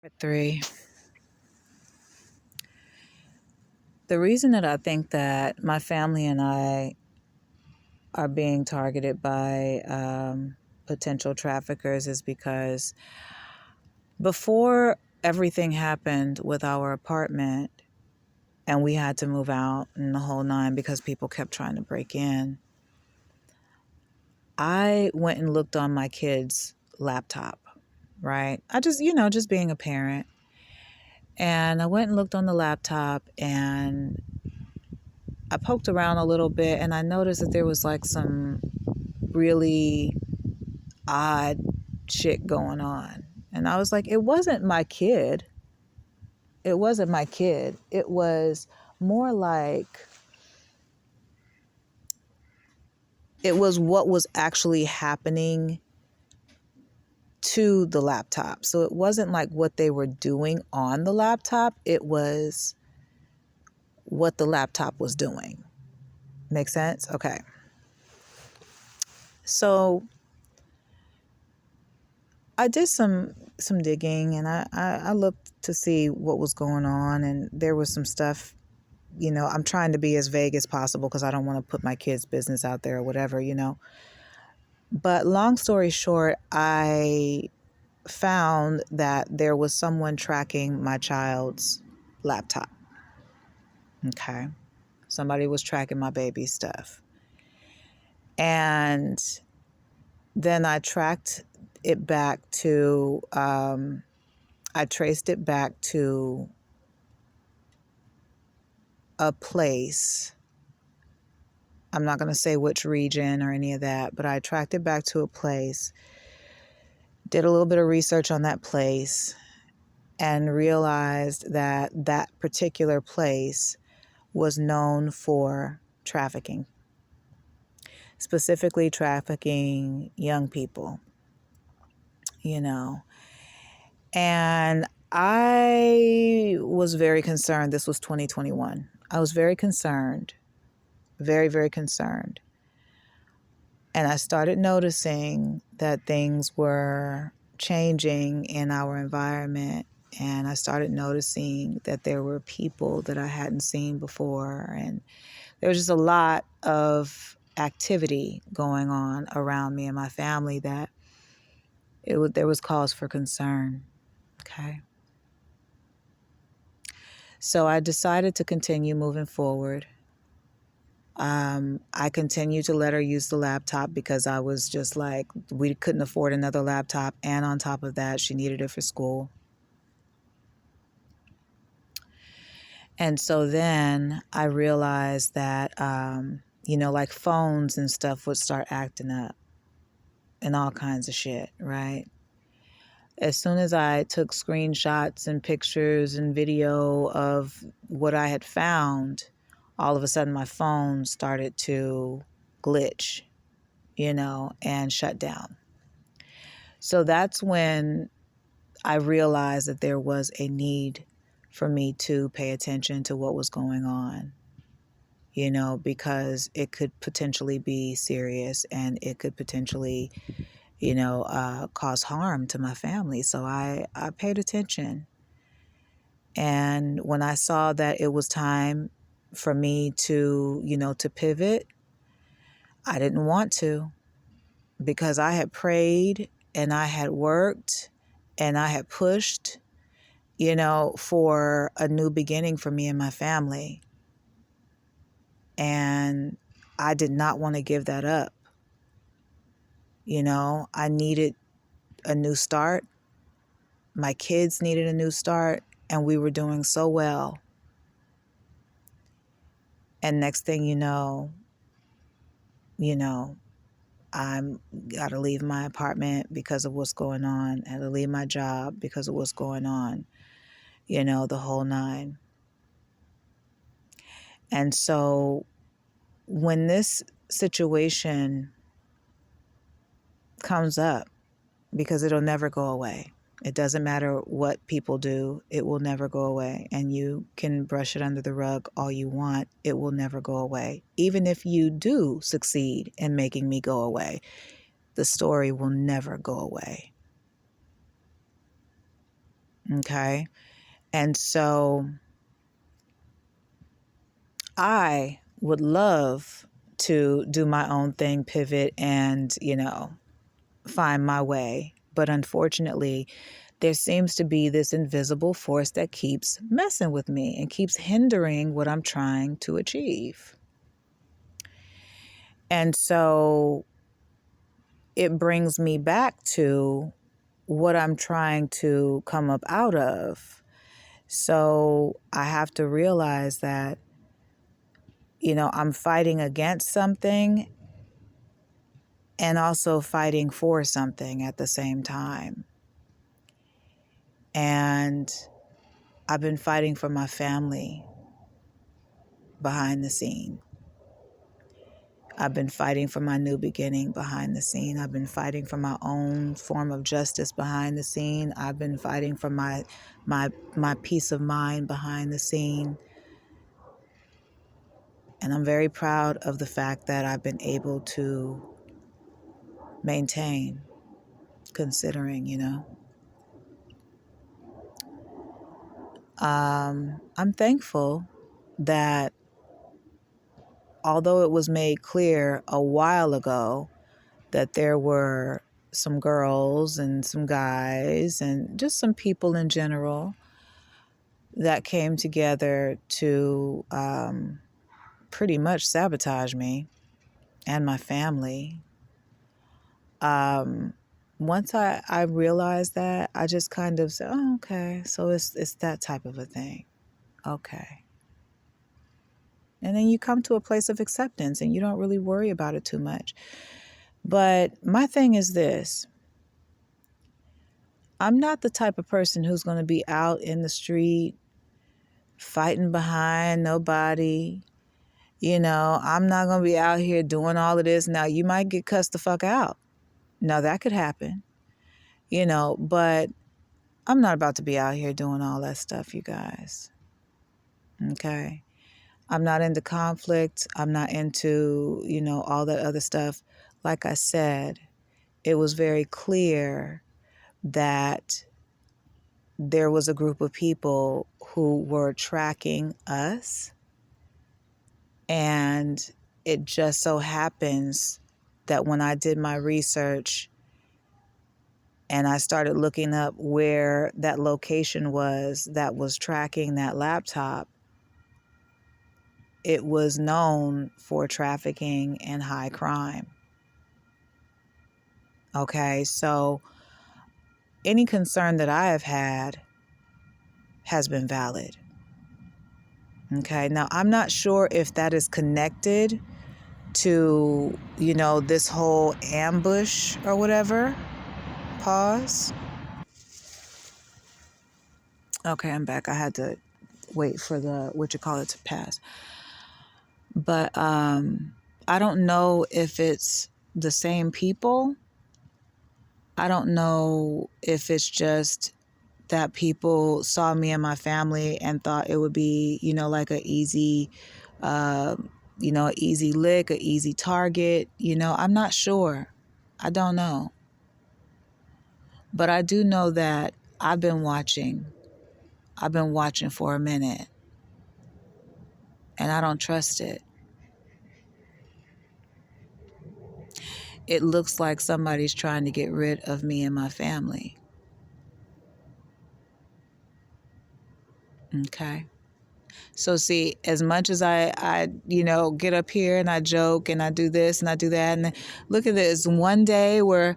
Part three. The reason that I think that my family and I are being targeted by potential traffickers is because before everything happened with our apartment and we had to move out and the whole nine because people kept trying to break in, I went and looked on my kid's laptop, right? Just being a parent. And I went and looked on the laptop and I poked around a little bit and I noticed that there was like some really odd shit going on. And I was like, it wasn't my kid. It wasn't my kid. It was more like it was what was actually happening to the laptop. So it wasn't like what they were doing on the laptop. It was what the laptop was doing. Make sense? Okay. So I did some digging and I looked to see what was going on, and there was some stuff, I'm trying to be as vague as possible because I don't want to put my kids' business out there or whatever. But long story short, I found that there was someone tracking my child's laptop. Okay. Somebody was tracking my baby's stuff. And then I tracked it back to, I traced it back to a place. I'm not going to say which region or any of that, but I tracked it back to a place, did a little bit of research on that place, and realized that that particular place was known for trafficking, specifically trafficking young people, And I was very concerned. This was 2021. I was very concerned, very, very concerned. And I started noticing that things were changing in our environment. And I started noticing that there were people that I hadn't seen before. And there was just a lot of activity going on around me and my family that there was cause for concern. Okay. So I decided to continue moving forward. I continued to let her use the laptop because I was just like, we couldn't afford another laptop. And on top of that, she needed it for school. And so then I realized that, like phones and stuff would start acting up and all kinds of shit, right? As soon as I took screenshots and pictures and video of what I had found, all of a sudden my phone started to glitch, and shut down. So that's when I realized that there was a need for me to pay attention to what was going on, because it could potentially be serious and it could potentially, cause harm to my family. So I paid attention. And when I saw that it was time for me to, to pivot, I didn't want to, because I had prayed and I had worked and I had pushed, for a new beginning for me and my family. And I did not want to give that up. I needed a new start. My kids needed a new start, and we were doing so well. And next thing you know, I'm got to leave my apartment because of what's going on. I had to leave my job because of what's going on, the whole nine. And so when this situation comes up, because it'll never go away, it doesn't matter what people do, it will never go away. And you can brush it under the rug all you want, it will never go away. Even if you do succeed in making me go away, the story will never go away. Okay. And so I would love to do my own thing, pivot, and, find my way. But unfortunately, there seems to be this invisible force that keeps messing with me and keeps hindering what I'm trying to achieve. And so it brings me back to what I'm trying to come up out of. So I have to realize that, I'm fighting against something and also fighting for something at the same time. And I've been fighting for my family behind the scene. I've been fighting for my new beginning behind the scene. I've been fighting for my own form of justice behind the scene. I've been fighting for my peace of mind behind the scene. And I'm very proud of the fact that I've been able to maintain, considering, I'm thankful that although it was made clear a while ago that there were some girls and some guys and just some people in general that came together to pretty much sabotage me and my family. Once I realized that, I just kind of said, oh, okay, so it's that type of a thing. Okay. And then you come to a place of acceptance and you don't really worry about it too much. But my thing is this: I'm not the type of person who's going to be out in the street fighting behind nobody. I'm not going to be out here doing all of this. Now, you might get cussed the fuck out. Now, that could happen, but I'm not about to be out here doing all that stuff, you guys. Okay. I'm not into conflict. I'm not into, all that other stuff. Like I said, it was very clear that there was a group of people who were tracking us. And it just so happens that when I did my research and I started looking up where that location was that was tracking that laptop, it was known for trafficking and high crime. Okay, so any concern that I have had has been valid. Okay, now I'm not sure if that is connected to, this whole ambush or whatever. Pause. Okay, I'm back. I had to wait for the to pass. But I don't know if it's the same people. I don't know if it's just that people saw me and my family and thought it would be, like a easy, easy lick, a easy target. I'm not sure. I don't know. But I do know that I've been watching. I've been watching for a minute. And I don't trust it. It looks like somebody's trying to get rid of me and my family. Okay. So see, as much as I get up here and I joke and I do this and I do that, and look at this, one day we're,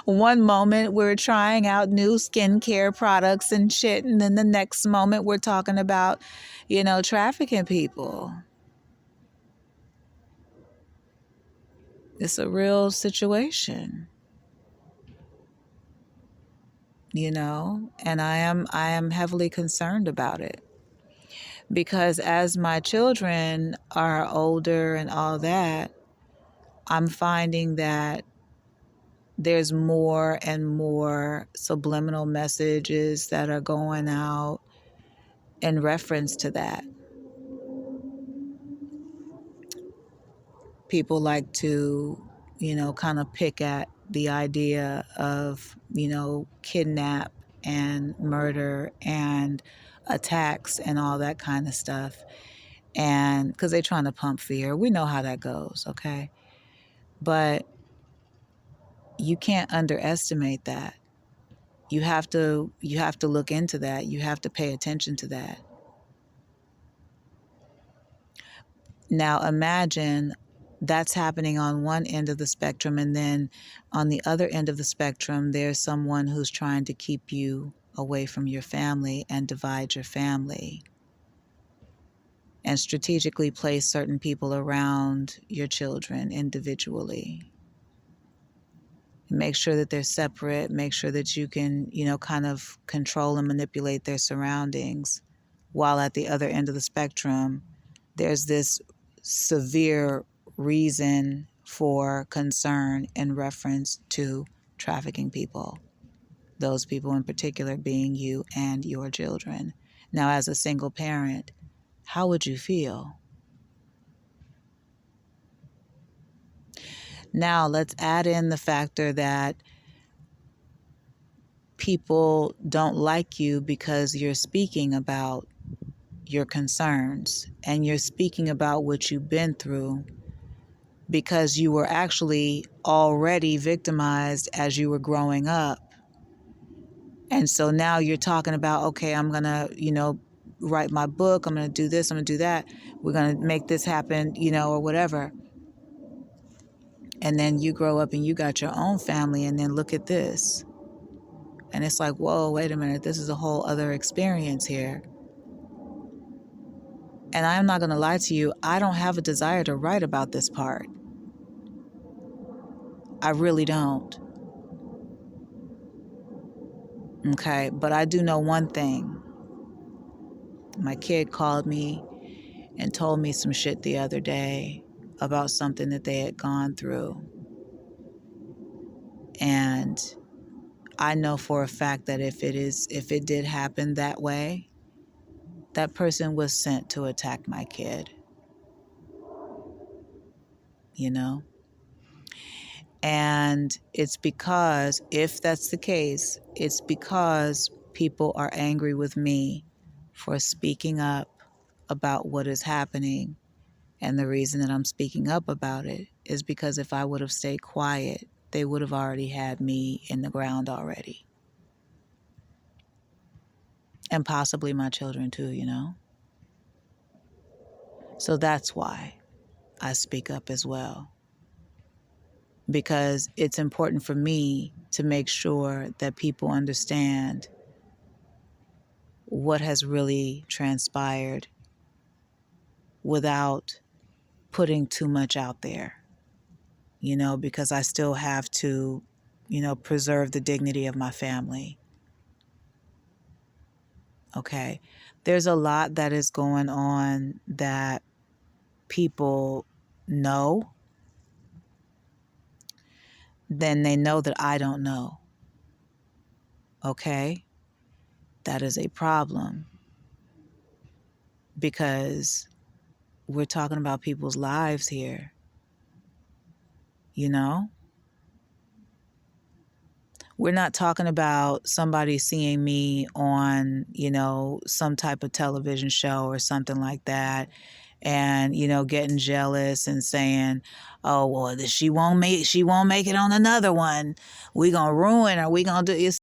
one moment we're trying out new skincare products and shit, and then the next moment we're talking about, trafficking people. It's a real situation, and I am heavily concerned about it. Because as my children are older and all that, I'm finding that there's more and more subliminal messages that are going out in reference to that. People like to, kind of pick at the idea of, kidnap and murder and attacks and all that kind of stuff. And because they're trying to pump fear, we know how that goes, okay? But you can't underestimate that. You have to look into that. You have to pay attention to that. Now imagine that's happening on one end of the spectrum, and then on the other end of the spectrum, there's someone who's trying to keep you away from your family and divide your family and strategically place certain people around your children individually. Make sure that they're separate, make sure that you can, kind of control and manipulate their surroundings, while at the other end of the spectrum, there's this severe reason for concern in reference to trafficking people, those people in particular being you and your children. Now, as a single parent, how would you feel? Now, let's add in the factor that people don't like you because you're speaking about your concerns and you're speaking about what you've been through, because you were actually already victimized as you were growing up. And so now you're talking about, okay, I'm going to, write my book. I'm going to do this. I'm going to do that. We're going to make this happen, or whatever. And then you grow up and you got your own family, and then look at this. And it's like, whoa, wait a minute. This is a whole other experience here. And I'm not going to lie to you. I don't have a desire to write about this part. I really don't. Okay. But I do know one thing. My kid called me and told me some shit the other day about something that they had gone through. And I know for a fact that if it did happen that way, that person was sent to attack my kid. And it's because, if that's the case, it's because people are angry with me for speaking up about what is happening. And the reason that I'm speaking up about it is because if I would have stayed quiet, they would have already had me in the ground already. And possibly my children too, So that's why I speak up as well. Because it's important for me to make sure that people understand what has really transpired without putting too much out there, because I still have to, preserve the dignity of my family. Okay. There's a lot that is going on that people know, then they know that I don't know. Okay. That is a problem, because we're talking about people's lives here, We're not talking about somebody seeing me on, some type of television show or something like that, and, getting jealous and saying, oh, well, she won't make it on another one. We gonna ruin her. We gonna do it.